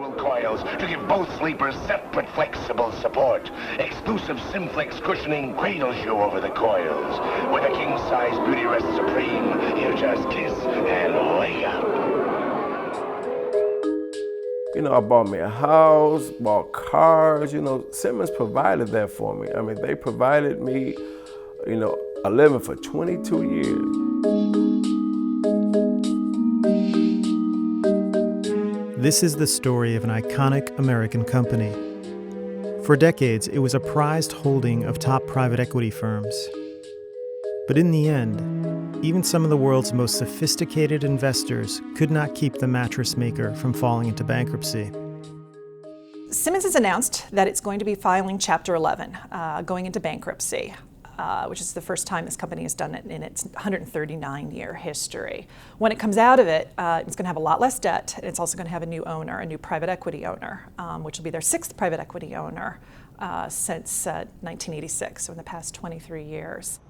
dual coils to give both sleepers separate flexible support. Exclusive Simflex cushioning cradles you over the coils. With a king-size beauty rest supreme, you just kiss and wake up. You know, I bought me a house, bought cars, Simmons provided that for me. I mean, they provided me, a living for 22 years. This is the story of an iconic American company. For decades, it was a prized holding of top private equity firms. But in the end, even some of the world's most sophisticated investors could not keep the mattress maker from falling into bankruptcy. Simmons has announced that it's going to be filing Chapter 11, going into bankruptcy, which is the first time this company has done it in its 139-year history. When it comes out of it, it's going to have a lot less debt, and it's also going to have a new owner, a new private equity owner, which will be their sixth private equity owner since 1986, so in the past 23 years.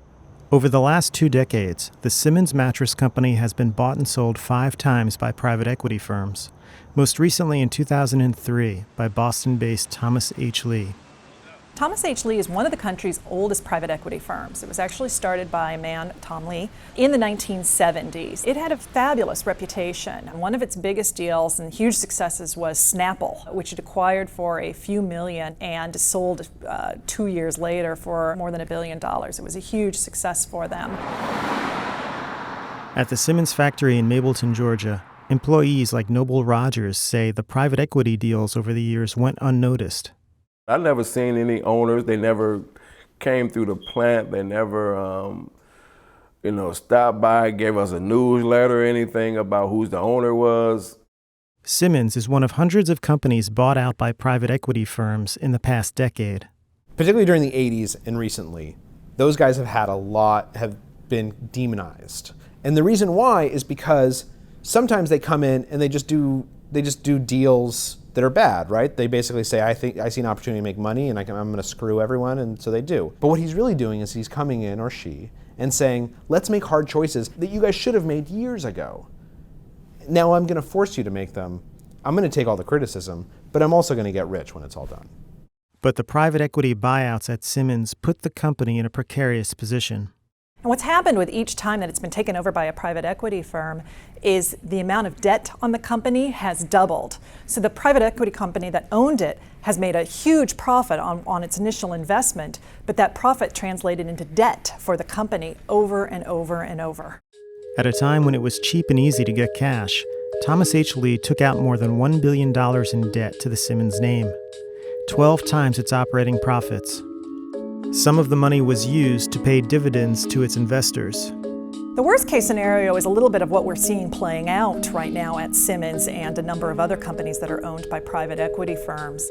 Over the last 2 decades, the Simmons Mattress Company has been bought and sold 5 times by private equity firms, most recently in 2003 by Boston-based Thomas H. Lee. Thomas H. Lee is one of the country's oldest private equity firms. It was actually started by a man, Tom Lee, in the 1970s. It had a fabulous reputation. One of its biggest deals and huge successes was Snapple, which it acquired for a few million and sold 2 years later for more than $1 billion. It was a huge success for them. At the Simmons factory in Mableton, Georgia, employees like Noble Rogers say the private equity deals over the years went unnoticed. I never seen any owners. They never came through the plant. They never, stopped by, gave us a newsletter or anything about who the owner was. Simmons is one of hundreds of companies bought out by private equity firms in the past decade. Particularly during the 80s and recently, those guys have been demonized. And the reason why is because sometimes they come in and they just do deals that are bad, right? They basically say, I see an opportunity to make money and I'm going to screw everyone, and so they do. But what he's really doing is he's coming in, or she, and saying, let's make hard choices that you guys should have made years ago. Now I'm going to force you to make them. I'm going to take all the criticism, but I'm also going to get rich when it's all done. But the private equity buyouts at Simmons put the company in a precarious position. And what's happened with each time that it's been taken over by a private equity firm is the amount of debt on the company has doubled. So the private equity company that owned it has made a huge profit on its initial investment, but that profit translated into debt for the company over and over and over. At a time when it was cheap and easy to get cash, Thomas H. Lee took out more than $1 billion in debt to the Simmons name, 12 times its operating profits. Some of the money was used to pay dividends to its investors. The worst case scenario is a little bit of what we're seeing playing out right now at Simmons and a number of other companies that are owned by private equity firms.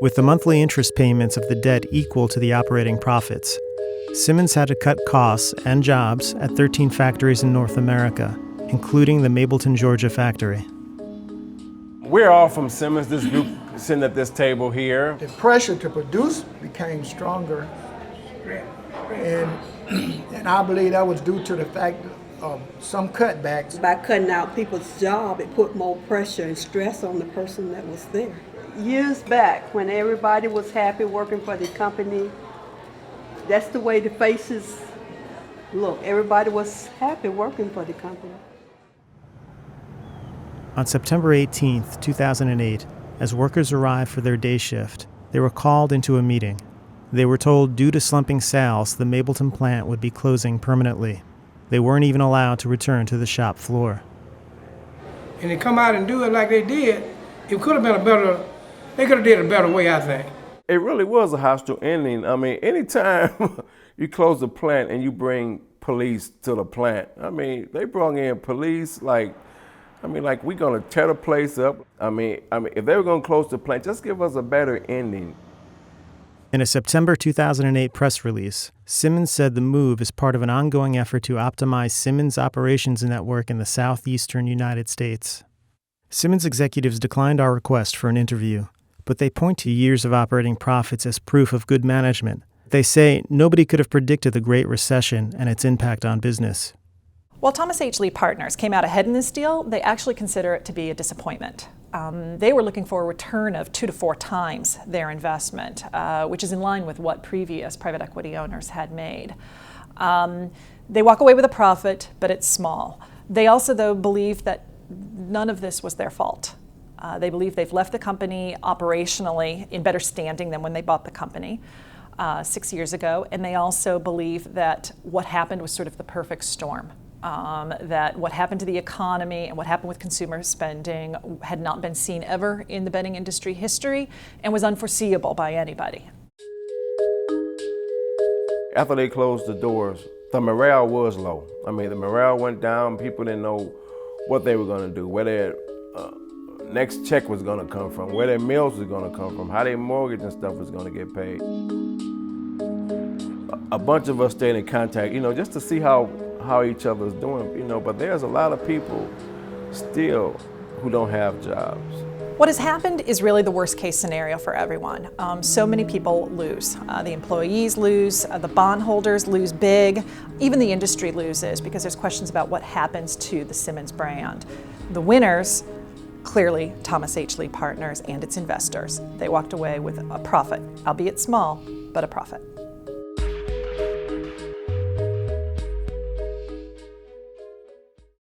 With the monthly interest payments of the debt equal to the operating profits, Simmons had to cut costs and jobs at 13 factories in North America, including the Mableton, Georgia factory. We're all from Simmons, this group sitting at this table here. The pressure to produce became stronger, and I believe that was due to the fact of some cutbacks. By cutting out people's job, it put more pressure and stress on the person that was there. Years back, when everybody was happy working for the company, that's the way the faces look. Everybody was happy working for the company. On September 18, 2008, as workers arrived for their day shift, they were called into a meeting. They were told due to slumping sales, the Mableton plant would be closing permanently. They weren't even allowed to return to the shop floor. And to come out and do it like they did, it could have been they could have did a better way, I think. It really was a hostile ending. I mean, anytime you close the plant and you bring police to the plant, they brought in police like we're gonna tear the place up. If they were gonna close the plant, just give us a better ending. In a September 2008 press release, Simmons said the move is part of an ongoing effort to optimize Simmons' operations network in the southeastern United States. Simmons executives declined our request for an interview, but they point to years of operating profits as proof of good management. They say nobody could have predicted the Great Recession and its impact on business. While Thomas H. Lee Partners came out ahead in this deal, they actually consider it to be a disappointment. they were looking for a return of 2 to 4 times their investment, which is in line with what previous private equity owners had made. They walk away with a profit, but it's small. They also, though, believe that none of this was their fault. They believe they've left the company operationally in better standing than when they bought the company 6 years ago, and they also believe that what happened was sort of the perfect storm. That what happened to the economy and what happened with consumer spending had not been seen ever in the bedding industry history and was unforeseeable by anybody. After they closed the doors, the morale was low. I mean, the morale went down. People didn't know what they were going to do, where their next check was going to come from, where their meals was going to come from, how their mortgage and stuff was going to get paid. A bunch of us stayed in contact, just to see how each other's doing, but there's a lot of people still who don't have jobs. What has happened is really the worst case scenario for everyone. So many people lose. The employees lose, the bondholders lose big, even the industry loses because there's questions about what happens to the Simmons brand. The winners, clearly Thomas H. Lee Partners and its investors. They walked away with a profit, albeit small, but a profit.